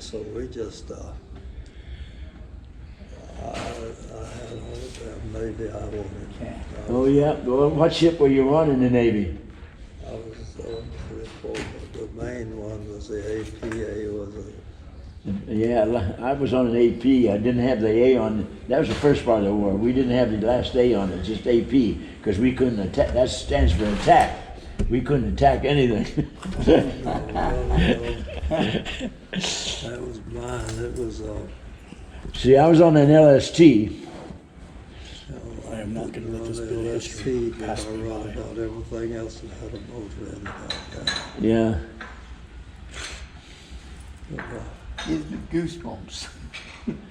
So we just, I had all of them Navy I wanted. Oh yeah. Well, what ship were you on in the Navy? I was on the main one was the APA, was a Yeah, I was on an AP. I didn't have the A on. That was the first part of the war. We didn't have the last A on it, just AP, because we couldn't attack. That stands for attack. We couldn't attack anything. That was mine. It was. See, I was on an LST. I am not going to let this bit of history pass me by. About everything else that had a motor in it. Yeah. Gives me goosebumps.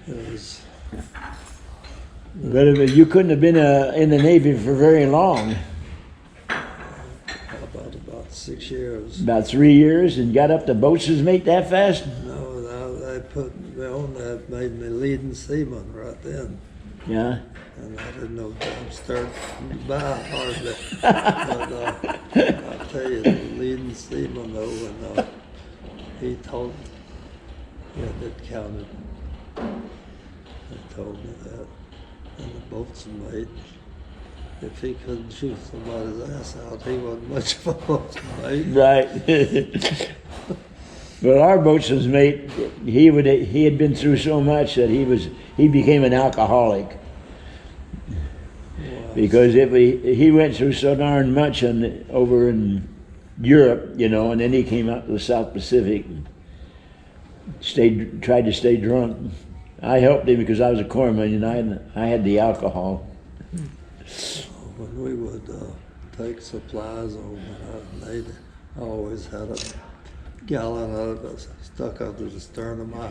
It was. But you couldn't have been in the Navy for very long. About 6 years. About 3 years, and got up to boatswain's mate that fast? No, they put me on that, made me leading seaman right then. Yeah. And I didn't know John start by hardly. But I'll tell you, the leading seaman though, and he told me, yeah, it counted. He told me that. And the boatswain mate, if he couldn't shoot somebody's ass out, he wasn't much of a boatswain mate. Right. Well, our boatswain's mate, he had been through so much that he became an alcoholic. Because he went through so darn much over in Europe, you know, and then he came out to the South Pacific, tried to stay drunk. I helped him because I was a corpsman and I had the alcohol. When we would take supplies over the Navy, I always had a gallon of it stuck under the stern of my.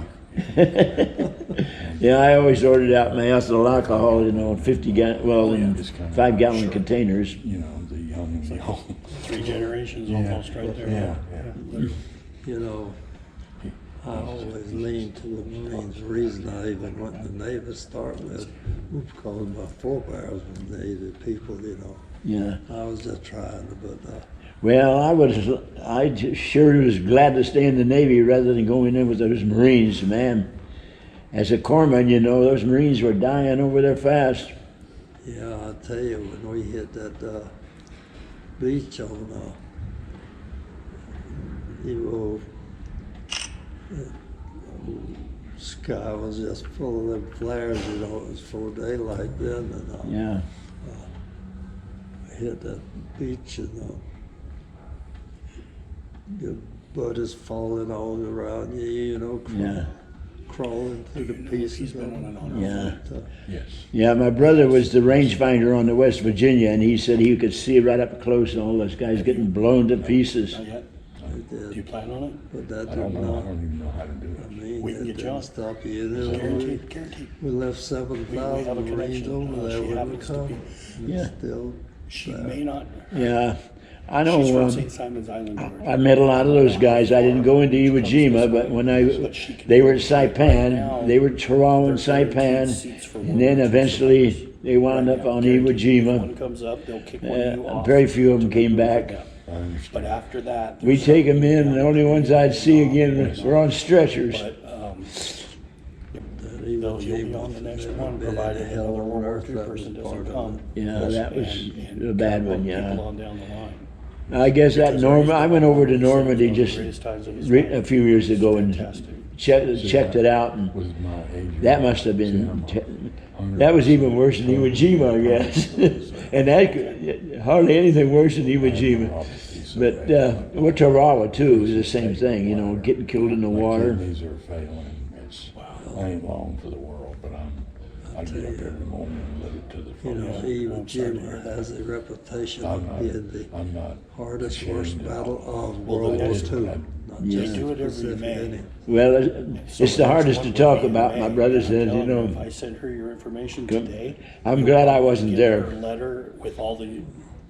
Yeah, I always ordered out my ethyl alcohol, you know, 5-gallon containers. You know, the young and the old. 3 generations almost right there. Yeah. You know, I always leaned to the Marines. The reason I even went in the Navy to start with was because my forebears were Navy people, you know. Yeah. I was just trying to, but Well, I sure was glad to stay in the Navy rather than going in with those Marines, man. As a corpsman, you know, those Marines were dying over there fast. yeah, I tell you, when we hit that beach on sky was just full of them flares, you know. It was full daylight then, and Yeah. we hit that beach, and your buddies falling all around you, you know, crawling through the pieces. He's been on and on. Yeah. Yes. Yeah, my brother was the rangefinder on the West Virginia, and he said he could see right up close and all those guys getting blown to pieces. Not yet? We Do you did, plan on it? but that I did don't know. I not. don't even know how to do I it. mean, We can it get you didn't on. stop you. You know, Guaranteed, guaranteed. we left We 7,000 have a Marines connection. over there. She Wouldn't happens to come. be. Yeah. Still, She may not. Yeah, I She's know. from St. Simon's Island. I met a lot of those guys. I didn't go into Iwo Jima, but when they were at Saipan, they were Tarawa and Saipan, and then eventually they wound up on Iwo One Jima. comes up, they'll kick one of you off. Very few of them came back. I understand. But after that, We take them in, and the only ones I'd see again were on stretchers. but that you'll be on the next one, provided another World War II person doesn't come. Yeah, that was and a bad one, People yeah. on down the line. I guess that I went over to Normandy just a few years ago and checked it out, and Was my age. that must have been, that was even worse than Iwo Jima, I guess. And hardly anything worse than Iwo Jima. But with Tarawa too, is the same thing, you know, getting killed in the water. My kidneys are failing. I ain't long for the world, but I get up every morning and live it to the you know, fullest. Iwo Jima has a reputation of being the I'm not hardest, worst ashamed at battle all. of World War II. Not Yeah. just They do it every Pacific May. any. Well, it's the hardest to talk about, my brother says, you If know. I sent her your information today. I'm glad I wasn't give her there. a letter with all the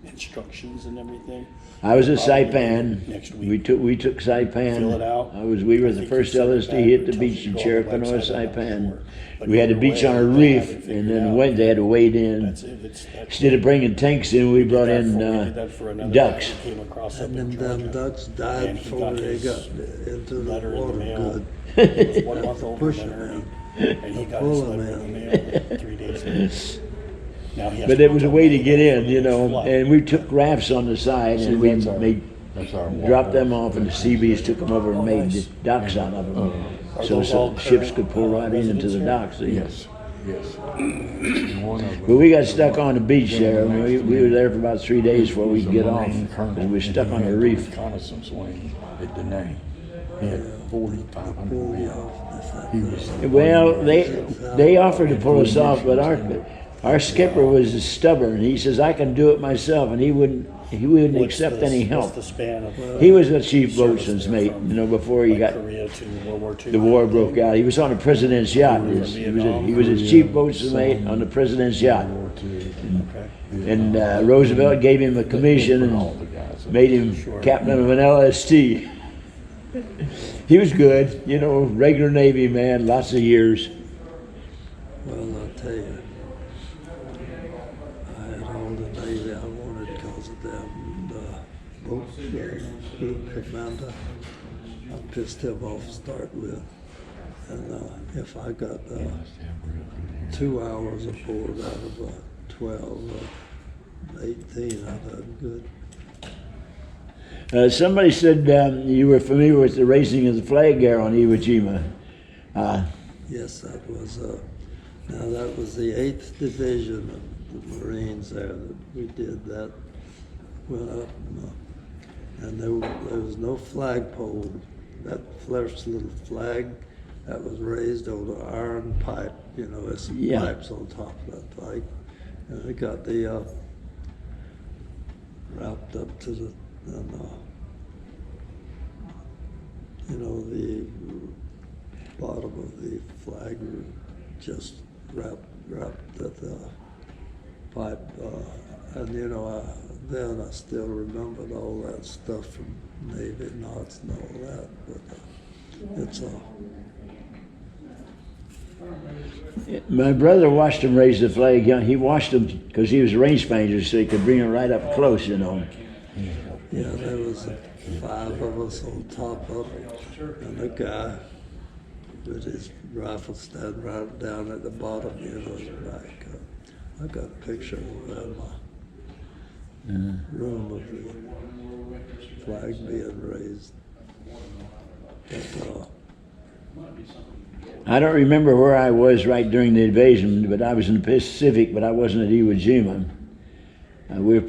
instructions and everything. I was at Saipan. Next week. We took Saipan. Fill it out. We were the first LSD hit the beach in Cherokee, Saipan. We had the beach on a reef, and then they had to wade in. That's it. Instead of bringing tanks in, we brought in ducks. Came across up And in then them Georgia. ducks died And he before got they his got into the letter in the water mail. good. 1 month old Push winter, him and he got Pull his him liver in the in. mail 3 days later. Now he has But to it was a go way to to get in, you know, flood. and we took rafts on the side and we made, That's our dropped them off and the CBs took them over and made the docks out of them. Are So those all ships current, could pull right into residents the here? docks. see? Yes, yes. And one of them- But we got stuck on the beach there. I mean, we were there for about 3 days before we could get off. Marine colonel, 'Cause we were stuck and on he the had reef. Reconnaissance wing at Denay. He had 4,500 Pull you men. off. He was. Well, they offered to pull us off, but our skipper was stubborn. He says, I can do it myself, and he wouldn't What's accept the- any what's help. the span of He was a chief boatswain's mate, you know, before he like got Korea to World War II? the war broke out. He was on the president's yacht. He was a chief boatswain's mate on the president's yacht. Okay. And Roosevelt gave him a commission and made him captain of an LST. He was good, you know, regular Navy man, lots of years. Well, I'll tell you, I had all the Navy I wanted because of them, group commander. I pissed him off to start with. And if I got 2 hours aboard out of 12 or 18, I done good. Somebody said you were familiar with the raising of the flag there on Iwo Jima. Yes, that was, now that was the 8th Division of the Marines there that we did that. Went up and there was no flagpole. That first little flag that was raised on an iron pipe, you know, there's some Yeah. pipes on top of that flag. And it got the, wrapped up to the, you know, the bottom of the flag just wrapped at the pipe. And you know, then I still remembered all that stuff from Navy knots and all that. But it's My brother watched him raise the flag. Yeah, he watched him because he was a rangefinder, so he could bring it right up close, you know. yeah, there was 5 of us on top of it, and a guy with his rifle standing right down at the bottom, you know, his back. I got a picture of that in my room of the flag being raised. But, I don't remember where I was right during the invasion, but I was in the Pacific, but I wasn't at Iwo Jima.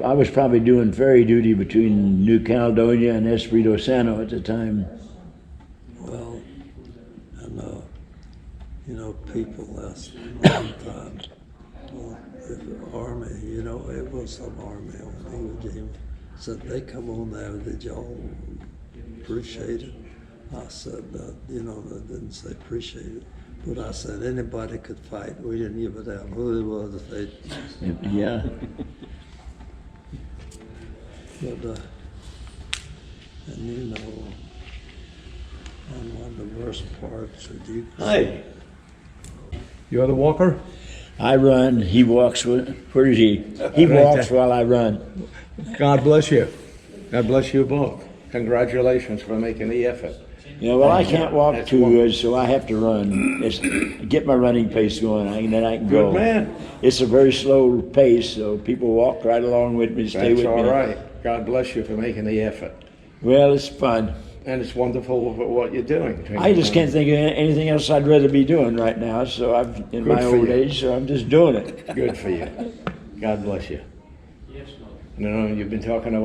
I was probably doing ferry duty between New Caledonia and Espiritu Santo at the time. well, and you know, people ask all the time, well, if the Army, you know, it was some Army on Iwo Jima, said they come on there, did y'all appreciate it? I said, you know, I didn't say appreciate it, but I said anybody could fight. We didn't give a damn who it was. If they, Yeah. but and you know, and one of the worst parts that you. Hi. You're the walker? I run, he walks. Where is he? He Right walks there. while I run. God bless you. God bless you both. Congratulations for making the effort. Yeah, well, I can't walk That's too wonderful. good, so I have to run. Get my running pace going, and then I can go. Good man. It's a very slow pace, so people walk right along with me, stay That's with all me. right. God bless you for making the effort. Well, it's fun. And it's wonderful what you're doing. I just can't think of anything else I'd rather be doing right now. So I'm in Good my for old you. age, so I'm just doing it. Good for you. God bless you. You know, you've been talking to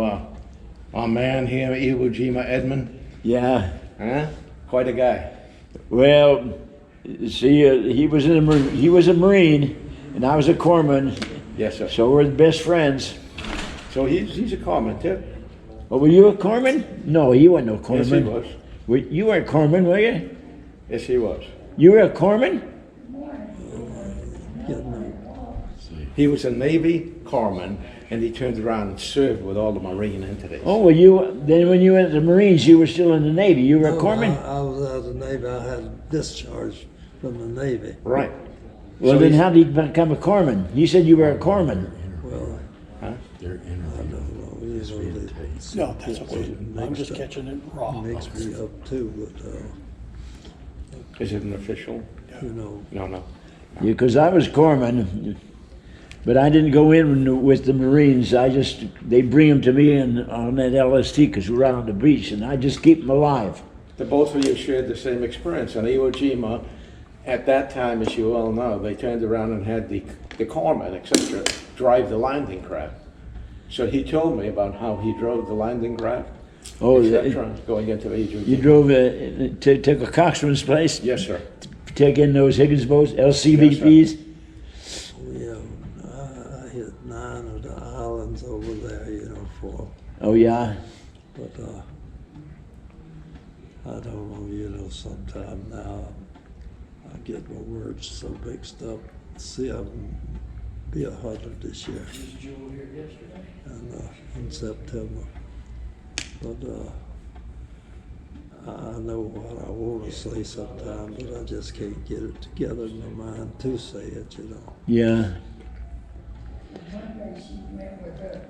our man here, Iwo Jima, Edmond. Yeah. Huh? Quite a guy. Well, see, he was a Marine, and I was a corpsman, Yes, sir. so we're the best friends. So he's a corpsman too. Oh, were you a corpsman? No, you weren't no corpsman. Yes, he was. You weren't a corpsman, were you? Yes, he was. You were a corpsman? He was a Navy corpsman, and he turned around and served with all the Marine entities. Oh, well, then when you went to the Marines, you were still in the Navy. You were a corpsman? I was out of the Navy. I had discharged from the Navy. Right. Well, So then he's- how did you become a corpsman? You said you were a corpsman. Well, They're I don't know. You know, they No, that's okay. I'm just catching it raw. mixed me up too, Is it an official? you know. No. Because I was corpsman, but I didn't go in with the Marines. They bring them to me on that LST because we're out on the beach, and I just keep them alive. The both of you shared the same experience. On Iwo Jima, at that time, as you all know, they turned around and had the corpsman, etc., drive the landing craft. So he told me about how he drove the landing craft, etc., going into Iwo Jima. You drove took a coxswain's place? Yes, sir. Take in those Higgins boats, LCVPs? Yeah, I hit 9 of the islands over there, you know, for, Oh, yeah? but I don't know, you know, sometime now I get my words so mixed up. See, I'll be 100 this year. And in September. But I know what I want to say sometimes, but I just can't get it together in my mind to say it, you know. Yeah.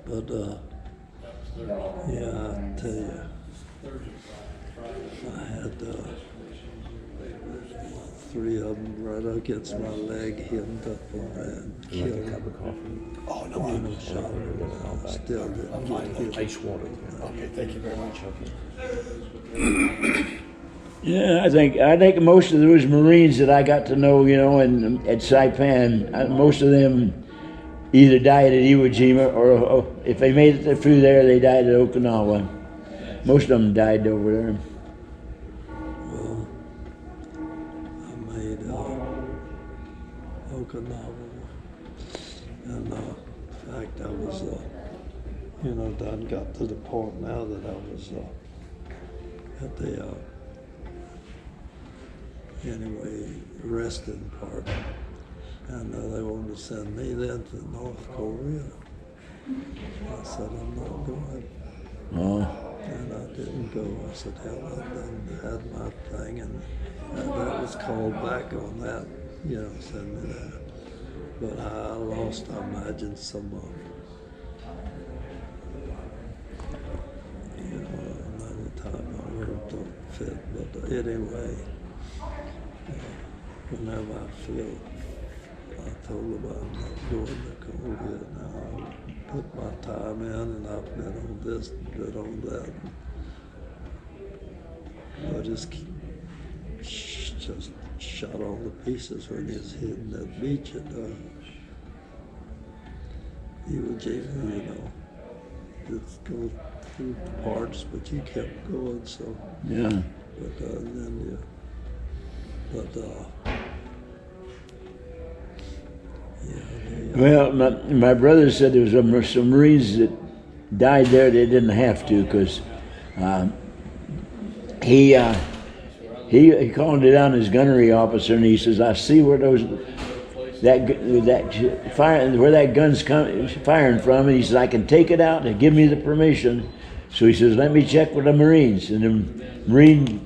But yeah, I tell you, I had 3 of them right against my leg, hemmed up on that, and killed them. Oh, no, You know, shot them, and I still didn't get hit. Ice water. Okay, thank you very much. Yeah, I think most of those Marines that I got to know, you know, at Saipan, most of them either died at Iwo Jima or if they made it through there, they died at Okinawa. Most of them died over there. Well, I made Okinawa, and in fact, I was, you know, done got to the point now that I was at the, anyway, resting part, and they wanted to send me then to North Korea. I said, I'm not going. Oh. And I didn't go. I said, hell, I done had my thing, and that was called back on that, you know, send me that. But I lost, I imagine, some of them. You know, another time my words don't fit. But anyway, whenever I feel, I told them I'm not going to Korea now. I put my time in, and I've been on this, been on that. I just shot all the pieces when he was hitting that beach at Iwo Jima, you know. Just go through parts, but you kept going, so. Yeah. But then, yeah. But, Well, my brother said there was some Marines that died there. They didn't have to because he called it down his gunnery officer, and he says, "I see where where that gun's firing from," and he says, "I can take it out and give me the permission." So he says, "Let me check with the Marines," and the Marine,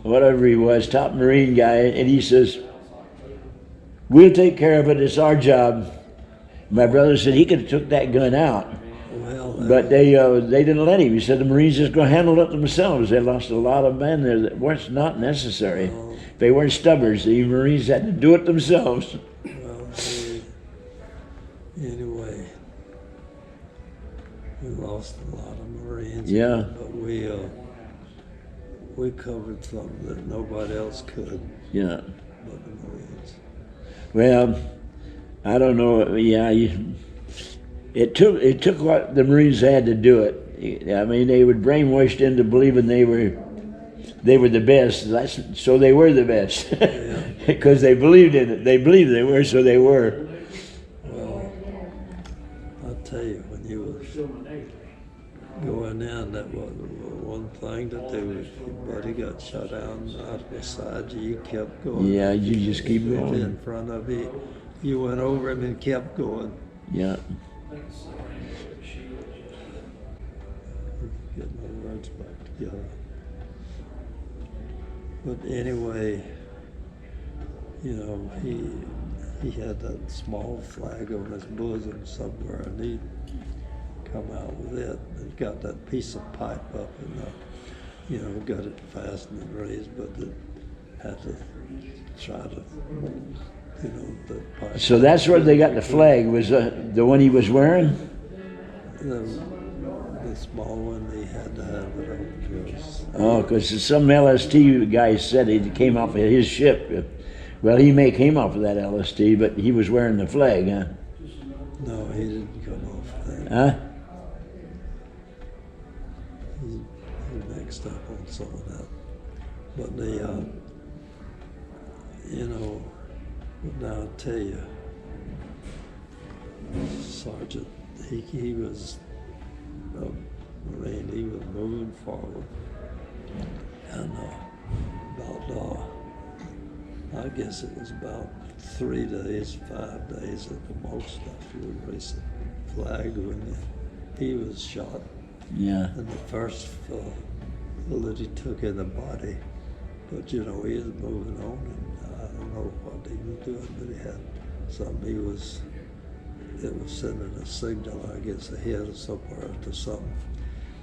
whatever he was, top Marine guy, and he says, "We'll take care of it. It's our job." My brother said he could have took that gun out, but they didn't let him. He said the Marines just going to handle it themselves. They lost a lot of men there that was not necessary. They weren't stubbers. The Marines had to do it themselves. Well, anyway, we lost a lot of Marines. Yeah. But we covered something that nobody else could. Yeah. But the Marines. Well, I don't know. Yeah, it took what the Marines had to do it. I mean, they were brainwashed into believing they were the best. So they were the best because they believed in it. They believed they were, so they were. Well, I'll tell you, when you was going in, that was one thing to do. If your buddy got shot down out beside you, you kept going. Yeah, you just keep If going. in front of you, you went over him and kept going. Yeah. Get my words back together. But anyway, you know, he had that small flag on his bosom somewhere, and he come out with it and got that piece of pipe up and, you know, got it fastened and raised, but it had to try to, you know, the. So that's where they got the flag, was the one he was wearing? The small one, they had to have it on because. Oh, because some LST guy said he came off of his ship. Well, he may came off of that LST, but he was wearing the flag, huh? No, he didn't come off that. Huh? He mixed up on some of that. But the, you know, now I'll tell you, Sergeant, he was a Marine, he was moving forward. And about, I guess it was about 3 days, 5 days at the most after we raised the flag when he was shot. Yeah. And the first bullet he took in the body, but you know, he was moving on, and I don't know what he was doing, but he had something. It was sending a signal, I guess, ahead or somewhere to something,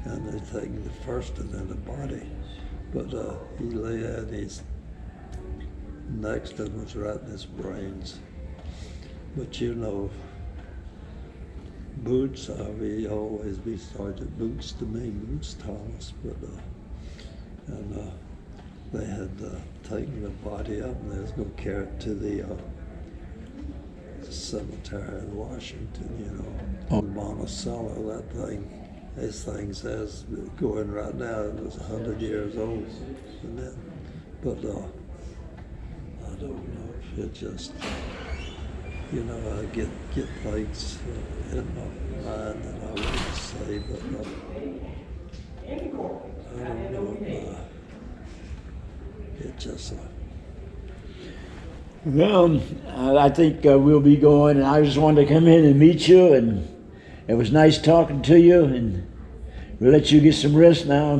and they taking the first one in the body. But he lay there, and his next one was right in his brains. But you know, Boots, he always be Sergeant Boots to me, Boots Thomas, but and they had taken the body up, and they was going to carry it to the cemetery in Washington, you know, Monticello, that thing. This thing says, going right now, it was 100 years old, and then, but I don't know if it just, you know, I get things in my mind that I wouldn't say, but I don't know. It just. Well, I think we'll be going, and I just wanted to come in and meet you, and it was nice talking to you, and we'll let you get some rest now.